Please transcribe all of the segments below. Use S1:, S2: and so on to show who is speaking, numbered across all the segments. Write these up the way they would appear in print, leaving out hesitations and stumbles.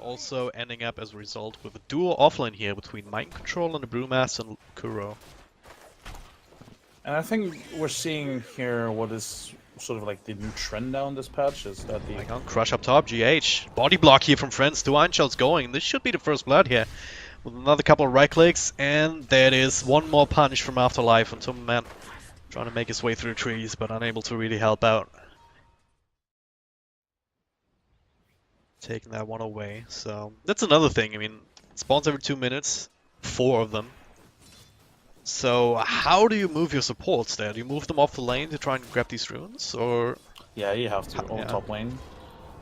S1: also ending up as a result with a dual offlane here between Mind Control and the Brewmaster and Kuro.
S2: And I think we're seeing here what is sort of like the new trend now in this patch is that the...
S1: Hang on, Crush up top, GH. Body block here from Friends, 2 Iron Shells going. This should be the first blood here. With another couple of right clicks, and there it is. One more punch from Afterlife on Tumberman. Trying to make his way through the trees, but unable to really help out. Taking that one away. So that's another thing. I mean, it spawns every 2 minutes, 4 of them. So how do you move your supports there? Do you move them off the lane to try and grab these runes, or?
S2: Yeah, you have to on top lane.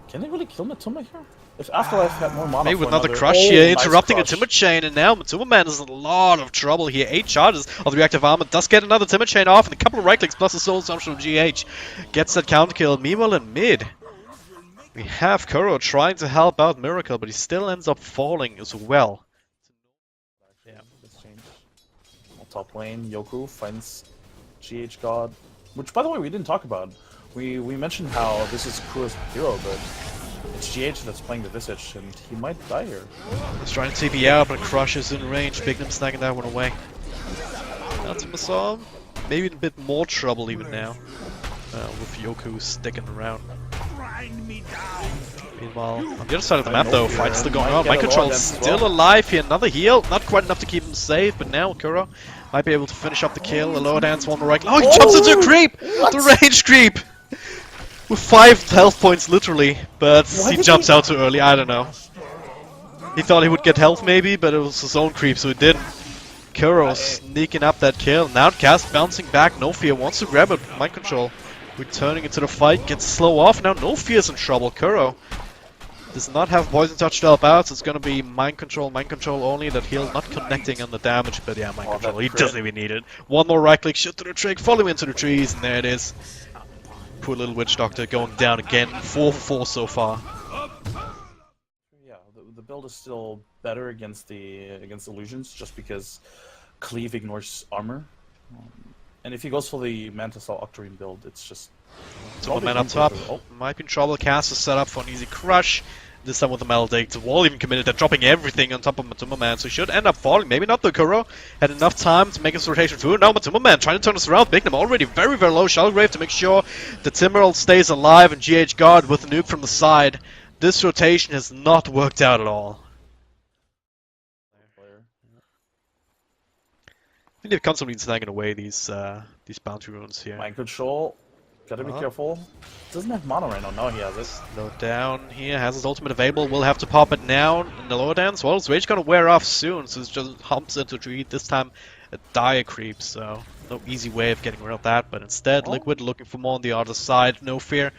S2: Can they really kill Matuma here? If Afterlife had more mana
S1: Maybe
S2: for
S1: with another crush
S2: nice
S1: here, interrupting
S2: crush.
S1: a Timber Chain, and now Matuma Man is in a lot of trouble here. 8 charges of the reactive armor, does get another Timber Chain off, and a couple of right clicks plus a soul assumption from GH. Gets that counter kill. Meanwhile in mid, we have Kuro trying to help out Miracle, but he still ends up falling as well.
S2: Yeah, let's change. On top lane, Yoku finds GH God, which by the way we didn't talk about. We mentioned how this is Kuro's hero, but it's GH that's playing the Visage, and he might die here.
S1: He's trying to TP out, but Crush is in range. Bignum snagging that one away. That's Masam. Maybe in a bit more trouble even now, with Yoku sticking around. Meanwhile, on the other side of the map though, fight's still going on. Mind Control's still alive here, another heal. Not quite enough to keep him safe, but now Kuro might be able to finish up the kill. A lower dance, one more right. Oh, he jumps into a creep!
S2: What?
S1: The range creep! With 5 health points literally, but he jumps out too early, I don't know. He thought he would get health maybe, but it was his own creep, so he didn't. Kuro sneaking up that kill. Now Cast bouncing back, No Fear wants to grab it. Mind Control returning into the fight, gets slow off. Now No Fear's in trouble. Kuro does not have Poison Touch to help out, so it's gonna be Mind Control only. That heal not connecting on the damage, but yeah, Mind Control, he doesn't even need it. One more right click, shoot through the trick, follow into the trees, and there it is. Poor little Witch Doctor going down again, 4 for 4 so far.
S2: Yeah, the build is still better against illusions, just because Cleave ignores armor. And if he goes for the Mantis or Octarine build, it's just...
S1: Tumberman up top, might be in trouble. Cast is set up for an easy crush. This time with the Metal Dig. The wall even committed. They're dropping everything on top of Tumberman, so he should end up falling. Maybe not, though. Kuro had enough time to make his rotation through. Now Tumberman trying to turn this around. Bignum already very, very low. Shellgrave to make sure the Timberwolf stays alive, and GH God with the nuke from the side. This rotation has not worked out at all. I think they've constantly been snagging away these bounty runes here.
S2: Mind Control, gotta be careful. Doesn't have mana right now. Now he has it.
S1: Slow down here, has his ultimate available, will have to pop it now in the lower dance. Well, his rage gonna wear off soon, so it just humps into a tree. This time a dire creep, so no easy way of getting rid of that. But instead, Liquid looking for more on the other side. No Fear,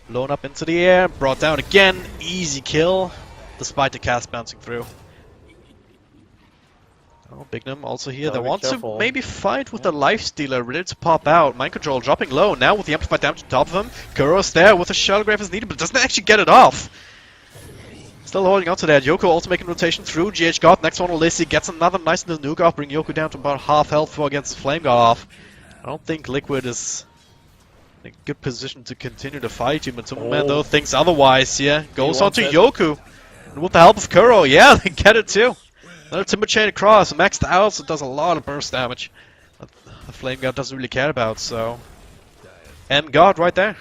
S1: blown up into the air, brought down again. Easy kill, despite the cast bouncing through. Oh, Bignum also here. They want to maybe fight with the Lifestealer, ready to pop out. Mind Control dropping low now with the amplified damage on top of him. Kuro's there with a Shellgrave as needed, but doesn't actually get it off. Still holding on to that. Yoko also making rotation through. GH God, next one, Lissy gets another nice little nuke off, bring Yoko down to about half health before against the Flame God off. I don't think Liquid is in a good position to continue the fight. Tumberman though thinks otherwise here. Goes on to Yoku. And with the help of Kuro, yeah, they get it too. Another Timber Chain across, maxed out, so it does a lot of burst damage. The Flame God doesn't really care about, so... And God right there,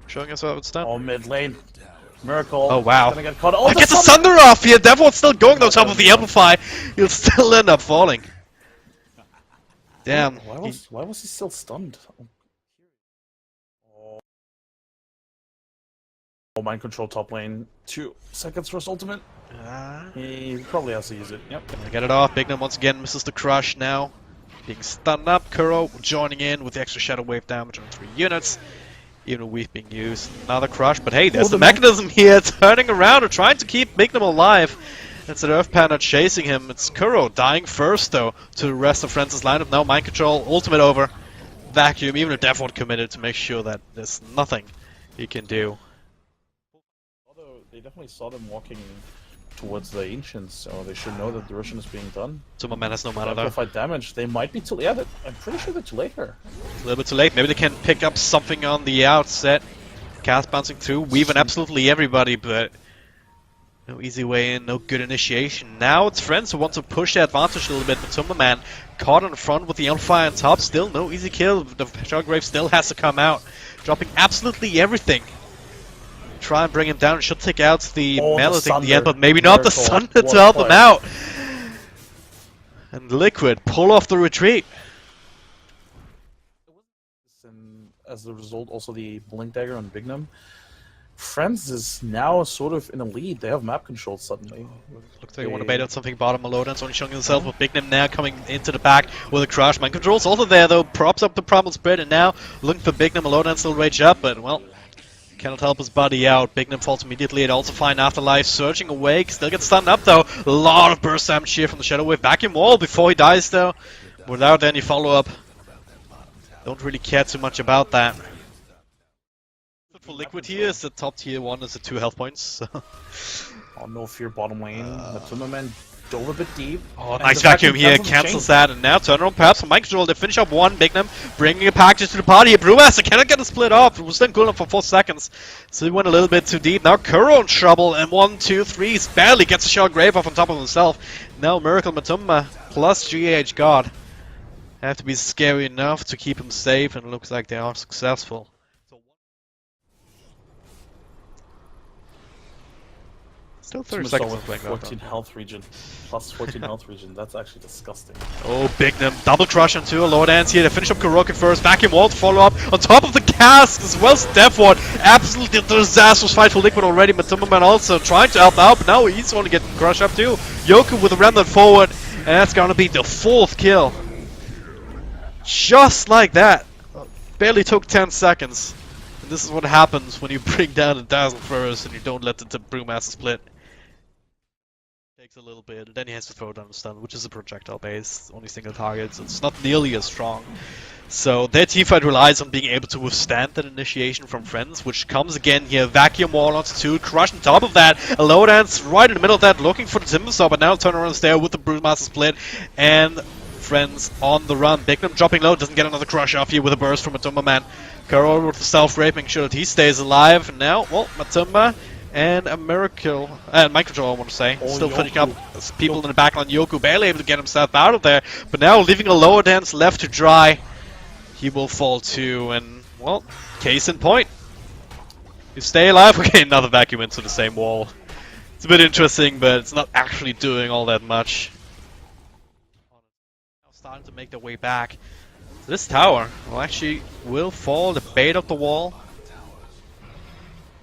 S1: showing us how it's done.
S2: Oh, mid lane. Miracle.
S1: Oh, wow.
S2: Gonna get caught. Oh,
S1: gets the Thunder off here! Devold's still going on top of the Amplify. He'll still end up falling. Damn.
S2: Why was he still stunned? Oh, Mind Control top lane. 2 seconds for his ultimate. He probably has to use it. Yep.
S1: Gonna get it off. Bignum once again misses the crush now. Being stunned up. Kuro joining in with the extra Shadow Wave damage on 3 units. Even a Weave being used. Another crush, but hey, there's the mechanism here turning around and trying to keep Bignum alive. Instead of Earth Panda chasing him, it's Kuro dying first though to the rest of Francis' lineup. Now Mind Control, ultimate over. Vacuum, even if Devold committed to make sure that there's nothing he can do.
S2: Although they definitely saw them walking towards the Ancients, so they should know that the Russian is being done.
S1: Tumberman has no mana though.
S2: Amplified damage, they might be too late. Yeah, I'm pretty sure they're too late here.
S1: A little bit too late. Maybe they can pick up something on the outset. Cast bouncing through, weaving absolutely everybody, but No easy way in, no good initiation. Now it's Friends who want to push the advantage a little bit. Matumbaman caught in front with the Amplifier on top. Still no easy kill. The Shellgrave still has to come out, dropping absolutely everything. Try and bring him down. Should take out the Melody at the end, but maybe not the Sunder to help him out. And Liquid pull off the retreat.
S2: And as a result, also the Blink Dagger on Bignum. Friends is now sort of in a lead. They have map control suddenly.
S1: Looks like they want to bait out something bottom. Malodans only showing himself with Bignum now coming into the back with a crush. Mind control's also there though, props up the problem spread, and now looking for Bignum. Malodans still rage up, but well, cannot help his buddy out. Bignum falls immediately. It also find Afterlife surging away. Still gets stunned up though. A lot of burst damage here from the Shadow Wave. Vacuum Wall before he dies though, without any follow-up. Don't really care too much about that. For Liquid here is the top tier one is the 2 health points. So.
S2: Oh, no fear bottom lane. Matumbaman dove a bit deep.
S1: Oh, nice vacuum here, cancels that, and now turn around perhaps from Mind Control. They finish up one, Bignum bringing a package to the party here. Brewmaster cannot get a split off. It was then cool enough for 4 seconds. So he went a little bit too deep. Now Kuro in trouble, and 1, 2, 3. Barely gets a Shellgrave off on top of himself. Now Miracle Matumba plus GH God have to be scary enough to keep him safe, and it looks like they are successful. Still 30 seconds of playing
S2: 14 health regen. Plus 14 health regen. That's actually disgusting.
S1: Oh, Bignum. Double crush onto a Lordance here to finish up Kurokin first. Vacuum Wall to follow up. On top of the cast as well as Death Ward. Absolutely disastrous fight for Liquid already. Matumbaman also trying to help out, but now he's only getting crushed up too. Yoku with a remnant forward. And that's gonna be the 4th kill. Just like that. Barely took 10 seconds. And this is what happens when you bring down a Dazzle first and you don't let the Brewmaster split. Takes a little bit, and then he has to throw down the stun, which is a projectile base, only single target, so it's not nearly as strong. So their teamfight relies on being able to withstand that initiation from Friends, which comes again here. Vacuum Wall onto 2, Crush on top of that, a Lowdance right in the middle of that, looking for the Timbersaw, but now turn around there with the Brewmaster split, and Friends on the run. Bignum dropping low, doesn't get another crush off here with a burst from Matumbaman. Kuro with the self-rape, making sure that he stays alive, and now, well, Matumba and a Miracle, and Mind Control I want to say, still finishing up people in the backline. Yoku barely able to get himself out of there, but now leaving a lower dance left to dry. He will fall too, and well, case in point. You stay alive, okay, another vacuum into the same wall. It's a bit interesting, but it's not actually doing all that much. Now starting to make their way back. This tower will actually fall, the bait of the wall.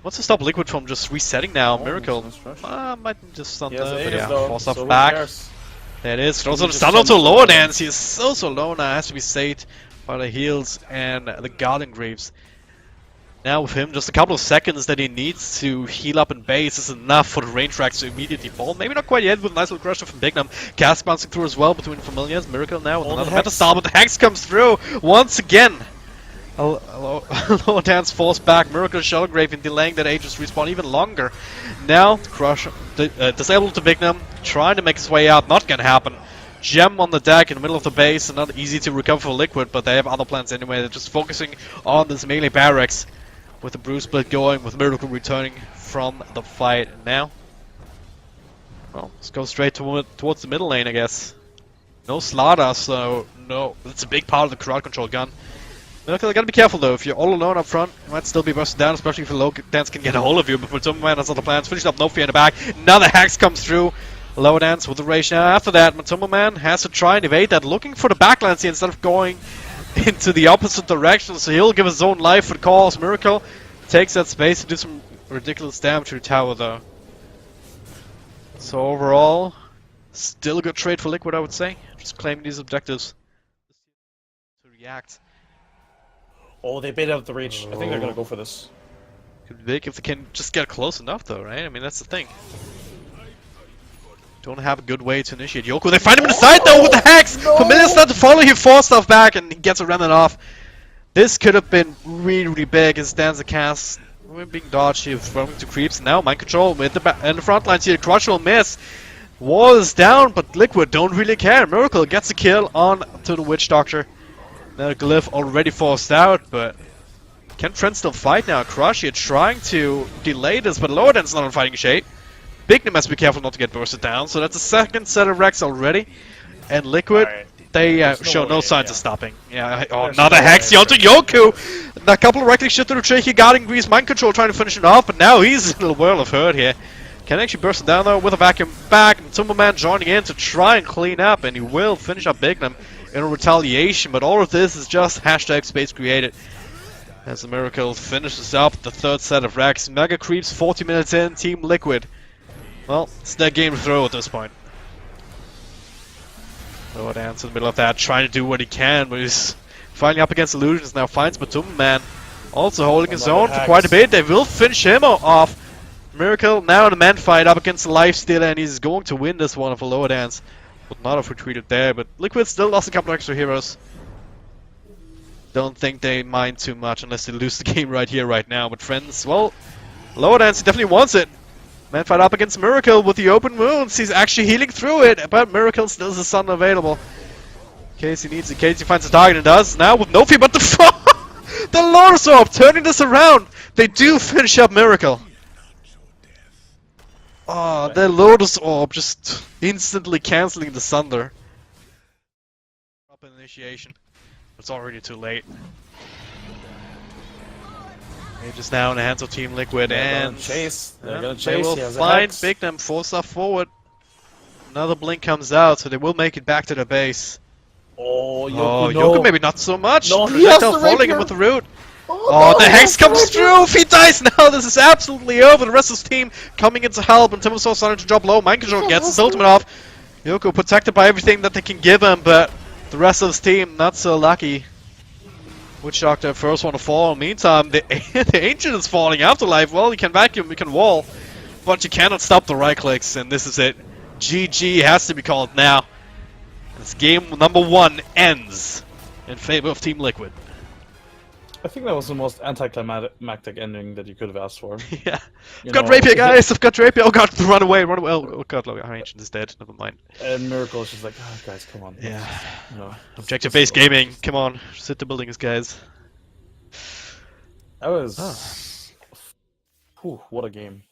S1: What's to stop Liquid from just resetting now?
S2: Oh,
S1: Miracle might just stun
S2: yes,
S1: but yeah, force
S2: so
S1: off back. There it is. Also the stun onto lower dance. He is so low now, has to be saved by the heals and the Guardian Greaves. Now with him, just a couple of seconds that he needs to heal up in base is enough for the range tracks to immediately fall. Maybe not quite yet with a nice little crush from Bignum. Cast bouncing through as well between Familiars. Miracle now with another meta style, but the Hex comes through once again. Lower dance falls back. Miracle Shellgrave in delaying that Aegis respawn even longer. Now Crush disabled to Bignum, trying to make his way out. Not gonna happen. Gem on the deck in the middle of the base, and not easy to recover for Liquid, but they have other plans anyway. They're just focusing on this melee barracks with the Brew split going, with Miracle returning from the fight. And now, well, let's go straight towards the middle lane, I guess. No slaughter, so no, it's a big part of the crowd control gun. Miracle, gotta be careful though. If you're all alone up front, you might still be busted down, especially if the low dance can get a hold of you. But Matumbaman has other plans. Finished up No Fear in the back. Another Hex comes through. Lower dance with the rage now. After that, Matumbaman has to try and evade that, looking for the backlines here instead of going into the opposite direction. So he'll give his own life for the cause. Miracle takes that space to do some ridiculous damage to the tower though. So overall, still a good trade for Liquid, I would say. Just claiming these objectives to react.
S2: Oh, they bait out the reach. I think they're gonna go for this.
S1: Could be big if they can just get close enough though, right? I mean, that's the thing. Don't have a good way to initiate Yoku. They find him in the side though with the Hex! No. Familiar's start to follow, he force stuff back and he gets a remnant off. This could have been really big. His Dancer cast being dodged here, throwing to creeps. Now Mind Control with the front lines here. Crush will miss. Wall is down, but Liquid don't really care. Miracle gets a kill on to the Witch Doctor. Now Glyph already forced out, but can Trent still fight now? Crush here trying to delay this, but Lowden's not on fighting shape. Bignum has to be careful not to get bursted down. So that's the second set of Rex already. And Liquid, they show no signs of stopping. Yeah, another Hex onto Yoku! A couple of right-click shifted to Tricky, guarding Grease, mind control, trying to finish it off, but now he's in a world of hurt here. Can actually burst it down though with a vacuum back, and Timberman joining in to try and clean up, and he will finish up Bignum in a retaliation, but all of this is just hashtag space created. As the Miracle finishes up the third set of Rex, Mega Creeps 40 minutes in, Team Liquid. Well, it's their game to throw at this point. Lower Dance in the middle of that, trying to do what he can, but he's finally up against Illusions now, finds Batumman also holding his own for quite a bit. They will finish him off. Miracle now in a man fight up against the Lifestealer, and he's going to win this one for Lower Dance. Would not have retreated there, but Liquid still lost a couple extra heroes. Don't think they mind too much unless they lose the game right here, right now. But friends, well, Lower Dance definitely wants it. Man fight up against Miracle with the open wounds. He's actually healing through it, but Miracle still has a stun available. In case he needs it, in case he finds a target, and does. Now with no fear, but the Lotus Orb turning this around. They do finish up Miracle. Oh, the Lotus Orb just instantly cancelling the Sunder. Up initiation. It's already too late. They're just now in the hands of Team Liquid, and
S2: chase. They're gonna chase.
S1: They will find Bignum, 4-star forward. Another blink comes out, so they will make it back to their base.
S2: Oh, Yoku, no.
S1: Yoku maybe not so much.
S2: No, he has the
S1: falling him with the root.
S2: Oh,
S1: no, the Hex comes through! If he dies now, this is absolutely over. The rest of his team coming in to help, and Timbersaw starting to drop low. Mind Control gets his ultimate off. Yoku protected by everything that they can give him, but the rest of his team not so lucky. Witch Doctor, first one to fall. Meantime, the Ancient is falling. Afterlife, well, you can vacuum, you can wall, but you cannot stop the right clicks, and this is it. GG has to be called now. This game number 1 ends in favor of Team Liquid.
S2: I think that was the most anticlimactic ending that you could have asked for.
S1: Yeah. I've got Rapier, guys! I've got Rapier! Oh god, run away, run away! Oh god, look, our Ancient is dead. Never mind.
S2: And Miracle is just like, oh, guys, come on.
S1: Yeah.
S2: No,
S1: Objective-based gaming, come on. Sit the buildings, guys.
S2: That was... Whew, what a game.